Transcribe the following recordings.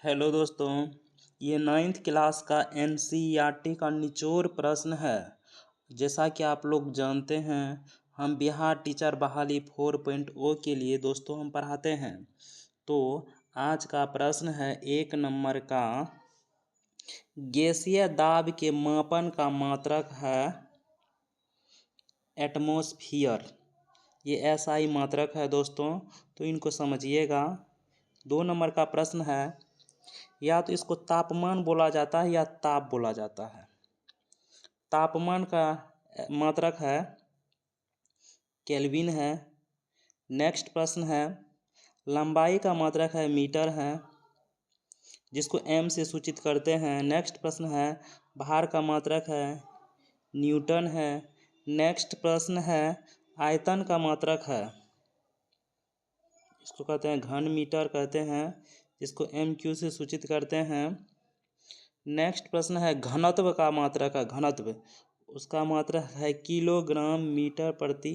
Hello दोस्तों, ये 9th class का एनसीईआरटी का निचोड़ प्रश्न है। जैसा कि आप लोग जानते हैं, हम बिहार टीचर बहाली 4.0 के लिए दोस्तों हम पढ़ाते हैं। तो आज का प्रश्न है 1 नंबर का, गैसीय दाब के मापन का मात्रक है एटमॉस्फियर। ये एसआई मात्रक है दोस्तों, तो इनको समझिएगा। 2 नंबर का प्रश्न है, या तो इसको तापमान बोला जाता है या ताप बोला जाता है। तापमान का मात्रक है केल्विन है। नेक्स्ट प्रश्न है, लंबाई का मात्रक है मीटर है, जिसको एम से सूचित करते हैं। नेक्स्ट प्रश्न है, भार का मात्रक है न्यूटन है। नेक्स्ट प्रश्न है, आयतन का मात्रक है, इसको कहते हैं घन मीटर कहते हैं, जिसको एम क्यू से सूचित करते हैं। नेक्स्ट प्रश्न है, घनत्व का मात्रक है घनत्व, उसका मात्रक है किलोग्राम मीटर प्रति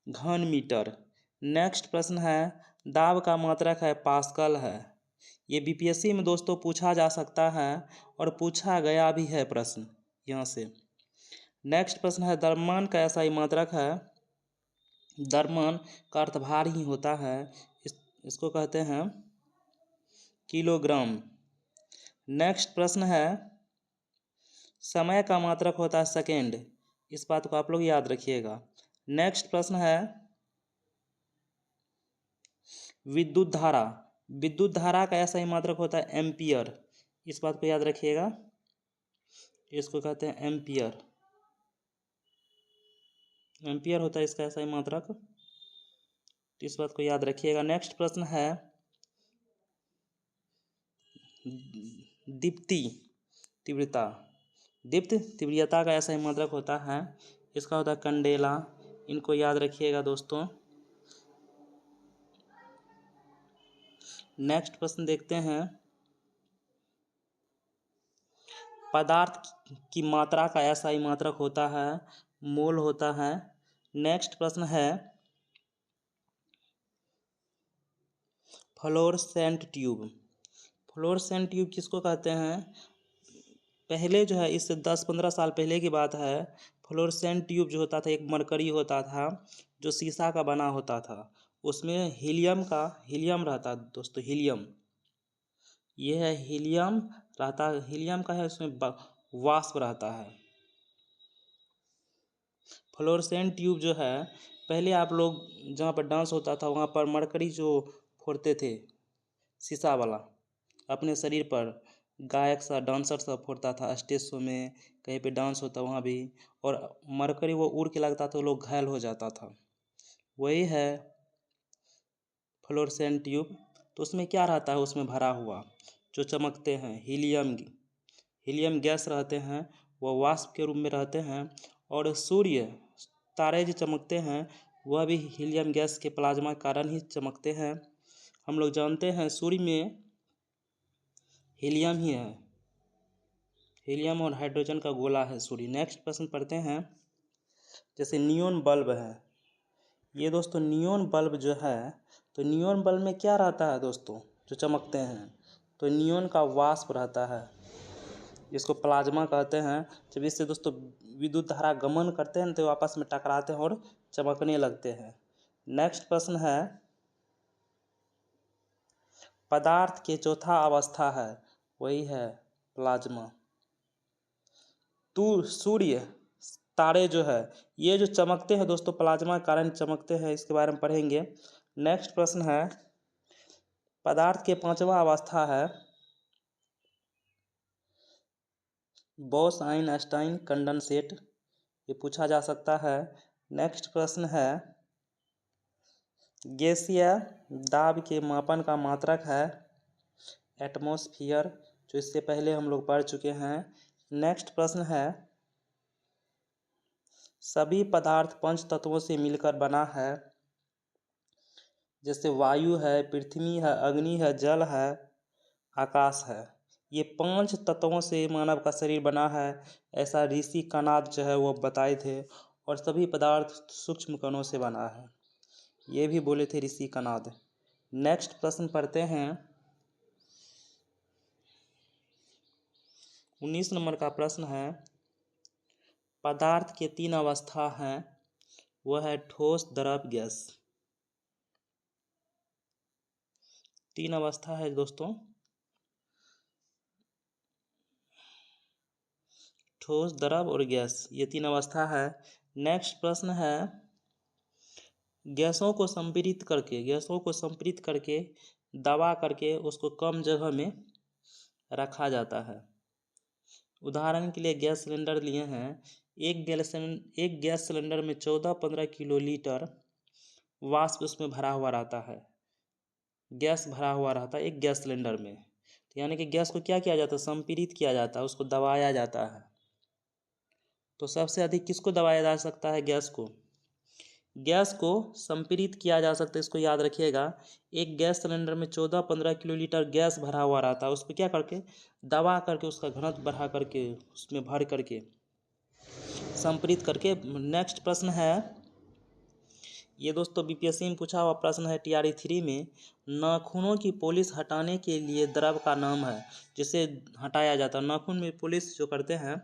घन मीटर। नेक्स्ट प्रश्न है, दाब का मात्रक है पास्कल है। ये बीपीएससी में दोस्तों पूछा जा सकता है और पूछा गया भी है प्रश्न यहाँ से। नेक्स्ट प्रश्न है, द्रव्यमान का एसआई मात्रक है, द्रव्यमान का अर्थ भार ही होता है, इसको कहते हैं किलोग्राम। नेक्स्ट प्रश्न है, समय का मात्रक होता है सेकेंड, इस बात को आप लोग याद रखिएगा। नेक्स्ट प्रश्न है, विद्युत धारा, विद्युत धारा का ऐसा ही मात्रक होता है एम्पियर, इस बात को याद रखिएगा, इसको कहते हैं एम्पियर। एम्पियर होता है इसका ऐसा ही मात्रक, तो इस बात को याद रखिएगा। नेक्स्ट प्रश्न है, दीप्ति तीव्रता, दीप्त तीव्रता का ऐसा ही मात्रक होता है, इसका होता है कंडेला, इनको याद रखिएगा दोस्तों। नेक्स्ट प्रश्न देखते हैं, पदार्थ की मात्रा का ऐसा ही मात्रक होता है मोल होता है। नेक्स्ट प्रश्न है, फ्लोरेसेंट ट्यूब, फ्लोरेसेंट ट्यूब किसको कहते हैं? पहले जो है, इससे 10-15 साल पहले की बात है, फ्लोरेसेंट ट्यूब जो होता था एक मरकरी होता था जो शीशा का बना होता था, उसमें हीलियम रहता दोस्तों, हीलियम, ये है हीलियम रहता, हीलियम का है, उसमें वाष्प रहता है। फ्लोरेसेंट ट्यूब जो है, पहले आप लोग जहाँ पर डांस होता था वहाँ पर मरकरी जो फोड़ते थे शीशा वाला अपने शरीर पर, गायक सा डांसर सब फोड़ता था स्टेज शो में, कहीं पे डांस होता वहाँ भी, और मरकरी वो उड़ के लगता तो लोग घायल हो जाता था, वही है फ्लोरेसेंट ट्यूब। तो उसमें क्या रहता है, उसमें भरा हुआ जो चमकते हैं हीलियम गैस रहते हैं, वह वाष्प के रूप में रहते हैं। और सूर्य तारे जो चमकते हैं वह भी हीलियम गैस के प्लाज्मा के कारण ही चमकते हैं। हम लोग जानते हैं सूर्य में हीलियम ही है, हीलियम और हाइड्रोजन का गोला है सूर्य। नेक्स्ट प्रश्न पढ़ते हैं, जैसे नियोन बल्ब है, ये दोस्तों नियोन बल्ब जो है, तो नियोन बल्ब में क्या रहता है दोस्तों जो चमकते हैं? तो नियोन का वाष्प रहता है, जिसको प्लाज्मा कहते हैं। जब इससे दोस्तों विद्युत धारा गमन करते हैं तो आपस में टकराते हैं और चमकने लगते हैं। नेक्स्ट प्रश्न है, पदार्थ के चौथा अवस्था है, वही है प्लाज्मा। सूर्य तारे जो है, ये जो चमकते हैं दोस्तों प्लाज्मा के कारण चमकते हैं, इसके बारे में पढ़ेंगे। नेक्स्ट प्रश्न है, पदार्थ के पांचवा अवस्था है बोस-आइंस्टाइन कंडेंसेट, ये पूछा जा सकता है। नेक्स्ट प्रश्न है, गैसीय दाब के मापन का मात्रक है एटमॉस्फियर, जो इससे पहले हम लोग पढ़ चुके हैं। नेक्स्ट प्रश्न है, सभी पदार्थ पंच तत्वों से मिलकर बना है, जैसे वायु है, पृथ्वी है, अग्नि है, जल है, आकाश है। ये 5 तत्वों से मानव का शरीर बना है, ऐसा ऋषि कणाद जो है वो बताए थे। और सभी पदार्थ सूक्ष्म कणों से बना है, ये भी बोले थे ऋषि कणाद। नेक्स्ट प्रश्न पढ़ते हैं, 19 नंबर का प्रश्न है, पदार्थ के 3 अवस्था हैं, वह है ठोस, द्रव, गैस। 3 अवस्था है दोस्तों, ठोस, द्रव और गैस, ये 3 अवस्था है। नेक्स्ट प्रश्न है, गैसों को संपीड़ित करके दबा करके उसको कम जगह में रखा जाता है। उदाहरण के लिए गैस सिलेंडर लिए हैं, एक गैस सिलेंडर में 14-15 किलो लीटर वाष्प उसमें भरा हुआ रहता है, गैस भरा हुआ रहता है एक गैस सिलेंडर में। तो यानी कि गैस को क्या किया जाता है, संपीड़ित किया जाता है, उसको दबाया जाता है। तो सबसे अधिक किसको दबाया जा सकता है, गैस को संपीड़ित किया जा सकता है। इसको याद रखिएगा, एक गैस सिलेंडर में 14-15 किलो लीटर गैस भरा हुआ रहता है, उसको क्या करके दबा करके उसका घनत्व बढ़ा करके उसमें भर करके संपीड़ित करके। नेक्स्ट प्रश्न है, ये दोस्तों बीपीएससी में पूछा हुआ प्रश्न है, TRE 3 में, नाखूनों की पॉलिश हटाने के लिए द्रव का नाम है, जिसे हटाया जाता है। नाखून में पॉलिश जो करते हैं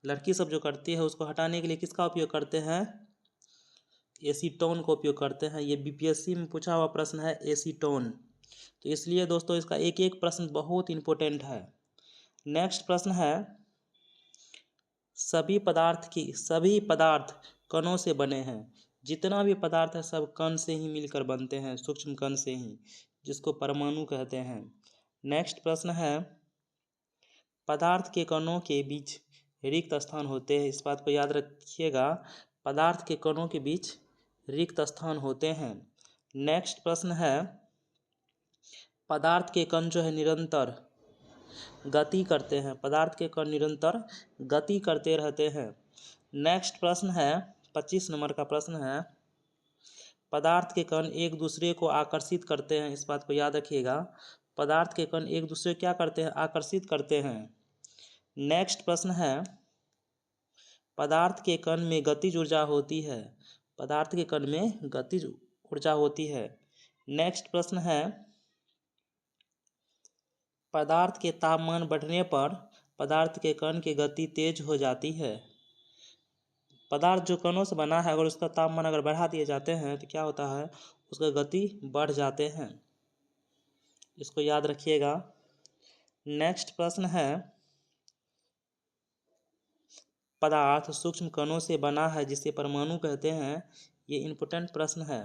लड़की सब जो करती है, उसको हटाने के लिए किसका उपयोग करते हैं, एसीटोन का उपयोग करते हैं। ये बीपीएससी में पूछा हुआ प्रश्न है, एसीटोन। तो इसलिए दोस्तों इसका एक एक प्रश्न बहुत इंपॉर्टेंट है। नेक्स्ट प्रश्न है, सभी पदार्थ कणों से बने हैं। जितना भी पदार्थ है सब कण से ही मिलकर बनते हैं, सूक्ष्म कण से ही, जिसको परमाणु कहते हैं। नेक्स्ट प्रश्न है, पदार्थ के कणों के बीच रिक्त स्थान होते हैं। इस बात को याद रखिएगा, पदार्थ के कणों के बीच रिक्त स्थान होते हैं। नेक्स्ट प्रश्न है, पदार्थ के कण जो है निरंतर गति करते हैं, पदार्थ के कण निरंतर गति करते रहते हैं। नेक्स्ट प्रश्न है, 25 नंबर का प्रश्न है, पदार्थ के कण एक दूसरे को आकर्षित करते हैं। इस बात को याद रखिएगा, पदार्थ के कण एक दूसरे को क्या करते हैं, आकर्षित करते हैं। नेक्स्ट प्रश्न है, पदार्थ के कण में गतिज ऊर्जा होती है, पदार्थ के कण में गतिज ऊर्जा होती है। नेक्स्ट प्रश्न है, पदार्थ के तापमान बढ़ने पर पदार्थ के कण की गति तेज हो जाती है। पदार्थ जो कणों से बना है, अगर उसका तापमान अगर बढ़ा दिए जाते हैं तो क्या होता है, उसका गति बढ़ जाते हैं। इसको याद रखिएगा। नेक्स्ट प्रश्न है, पदार्थ सूक्ष्म कणों से बना है जिसे परमाणु कहते हैं। ये इम्पोर्टेंट प्रश्न है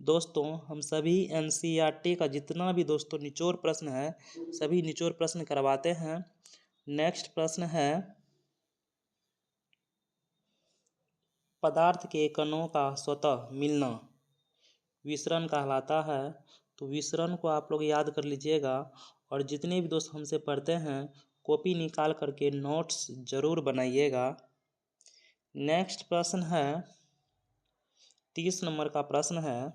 दोस्तों। हम सभी NCERT का जितना भी दोस्तों निचोड़ प्रश्न है, सभी निचोड़ प्रश्न करवाते हैं। नेक्स्ट प्रश्न है, पदार्थ के कणों का स्वतः मिलना विसरण कहलाता है। तो विसरण को आप लोग याद कर लीजिएगा, और जितने भी दोस्त हमसे पढ़ते हैं कॉपी निकाल करके नोट्स जरूर बनाइएगा। नेक्स्ट प्रश्न है, 30 नंबर का प्रश्न है,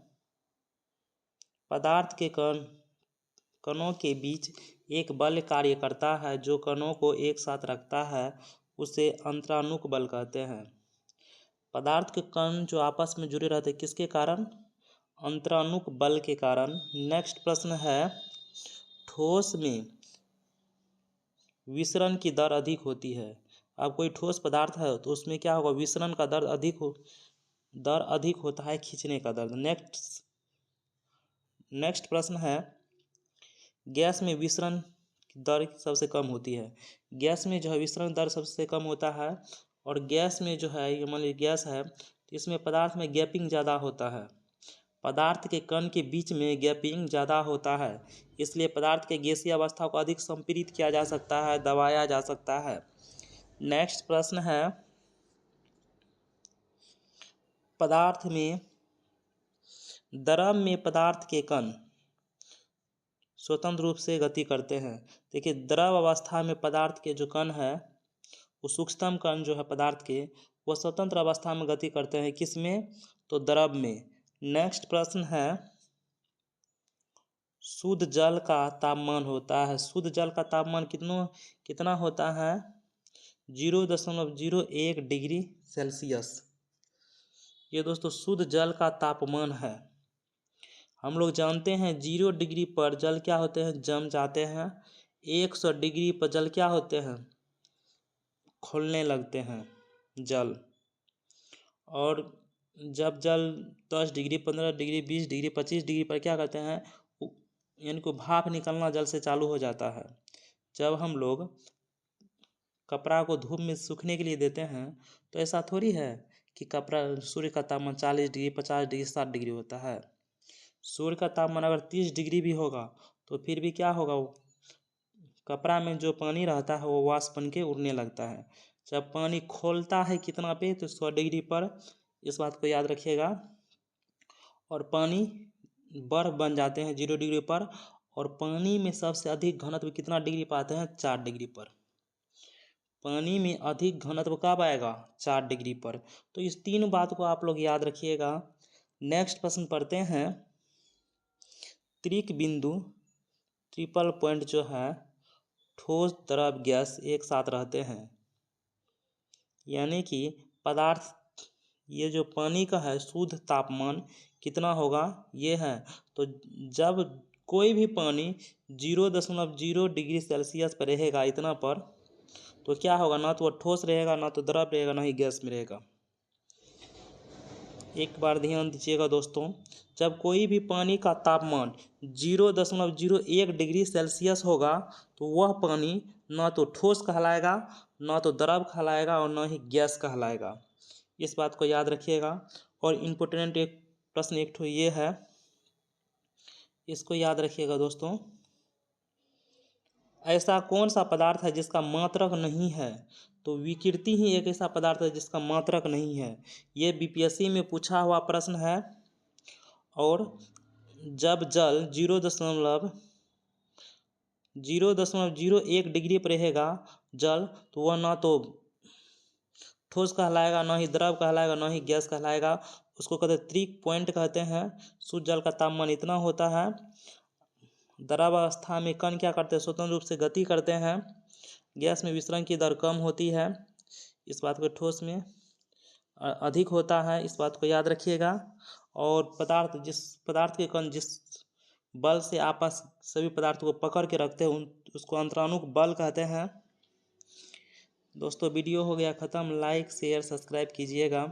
पदार्थ के कणों के बीच एक बल कार्य करता है जो कणों को एक साथ रखता है, उसे अंतरानुक बल कहते हैं। पदार्थ के कण जो आपस में जुड़े रहते हैं किसके कारण, अंतरानुक बल के कारण। नेक्स्ट प्रश्न है, ठोस में विसरण की दर अधिक होती है। अब कोई ठोस पदार्थ है तो उसमें क्या होगा, विसरण का दर अधिक होता है, खींचने का दर। नेक्स्ट प्रश्न है, गैस में विसरण की दर सबसे कम होती है। गैस में जो है विसरण दर सबसे कम होता है, और गैस में जो है, ये मान लीजिए गैस है तो इसमें पदार्थ में गैपिंग ज़्यादा होता है, पदार्थ के कण के बीच में गैपिंग ज़्यादा होता है, इसलिए पदार्थ के गैसीय अवस्था को अधिक संपीड़ित किया जा सकता है, दबाया जा सकता है। नेक्स्ट प्रश्न है, पदार्थ में द्रव में पदार्थ के कण स्वतंत्र रूप से गति करते हैं। देखिए, द्रव अवस्था में पदार्थ के जो कण है, वो सूक्ष्मतम कण जो है पदार्थ के, वो स्वतंत्र अवस्था में गति करते हैं, किसमें, तो द्रव में। नेक्स्ट प्रश्न है, शुद्ध जल का तापमान होता है, शुद्ध जल का तापमान कितना होता है, 0.01 डिग्री सेल्सियस। ये दोस्तों शुद्ध जल का तापमान है। हम लोग जानते हैं 0 डिग्री पर जल क्या होते हैं, जम जाते हैं, 100 डिग्री पर जल क्या होते हैं, खौलने लगते हैं जल। और जब जल 10 डिग्री, 15 डिग्री, 20 डिग्री, 25 डिग्री पर क्या करते हैं, यानी कि भाप निकलना जल से चालू हो जाता है। जब हम लोग कपड़ा को धूप में सूखने के लिए देते हैं तो ऐसा थोड़ी है कि कपड़ा, सूर्य का तापमान 40 डिग्री, 50 डिग्री, 60 डिग्री होता है। सूर्य का तापमान अगर 30 डिग्री भी होगा तो फिर भी क्या होगा, वो कपड़ा में जो पानी रहता है वो वाष्प बन के उड़ने लगता है। जब पानी खोलता है कितना पे, तो 100 डिग्री पर, इस बात को याद रखिएगा। और पानी बर्फ बन जाते हैं 0 डिग्री पर। और पानी में सबसे अधिक घनत्व कितना डिग्री पर आते हैं, 4 डिग्री पर। पानी में अधिक घनत्व कब आएगा, 4 डिग्री पर। तो इस 3 बात को आप लोग याद रखिएगा। नेक्स्ट प्रश्न पढ़ते हैं। त्रिक बिंदु, ट्रिपल पॉइंट जो है, ठोस, द्रव, गैस एक साथ रहते हैं। यानी कि पदार्थ, ये जो पानी का है शुद्ध तापमान कितना होगा, ये है। तो जब कोई भी पानी 0.0 डिग्री सेल्सियस पर रहेगा, इतना पर, तो क्या होगा, ना तो वह ठोस रहेगा, ना तो द्रव रहेगा, ना ही गैस में रहेगा। एक बार ध्यान दीजिएगा दोस्तों, जब कोई भी पानी का तापमान 0.01 डिग्री सेल्सियस होगा तो वह पानी ना तो ठोस कहलाएगा, ना तो द्रव कहलाएगा, और ना ही गैस कहलाएगा। इस बात को याद रखिएगा। और इम्पोर्टेंट एक प्रश्न एक ठो ये है, इसको याद रखिएगा दोस्तों। ऐसा कौन सा पदार्थ है जिसका मात्रक नहीं है, तो विकृति ही एक ऐसा पदार्थ है जिसका मात्रक नहीं है। ये बीपीएससी में पूछा हुआ प्रश्न है। और जब जल 0.01 डिग्री पर रहेगा जल, तो वह ना तो ठोस कहलाएगा, ना ही द्रव कहलाएगा, ना ही गैस कहलाएगा। उसको कहते हैं त्रिक पॉइंट कहते हैं। शुद्ध जल का तापमान इतना होता है। द्रव अवस्था में कण क्या करते हैं, स्वतंत्र रूप से गति करते हैं। गैस में विसरण की दर कम होती है, इस बात को। ठोस में अधिक होता है, इस बात को याद रखिएगा। और जिस पदार्थ के कण जिस बल से आपस सभी पदार्थ को पकड़ के रखते हैं उसको अंतराणुक बल कहते हैं। दोस्तों वीडियो हो गया ख़त्म। लाइक शेयर सब्सक्राइब कीजिएगा।